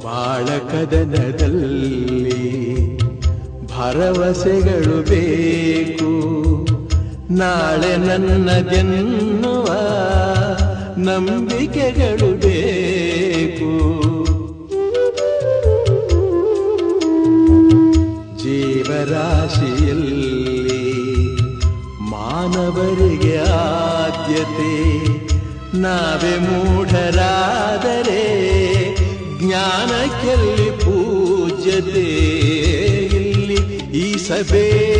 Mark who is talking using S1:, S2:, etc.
S1: ಬಾಳಕದನದಲ್ಲಿ ಭರವಸೆಗಳು ಬೇಕು, ನಾಳೆ ನನ್ನದೆನ್ನುವ ನಂಬಿಕೆಗಳು ಬೇಕು. ಜೀವರಾಶಿಯಲ್ಲಿ ಮಾನವರಿಗೆ ಆದ್ಯತೆ, ನಾವೇ ಮೂಢರಾದರೆ ಜ್ಞಾನಕ್ಕೆಲ್ಲಿ ಪೂಜ್ಯತೆ. ಇಲ್ಲಿ ಈ ಸಭೆ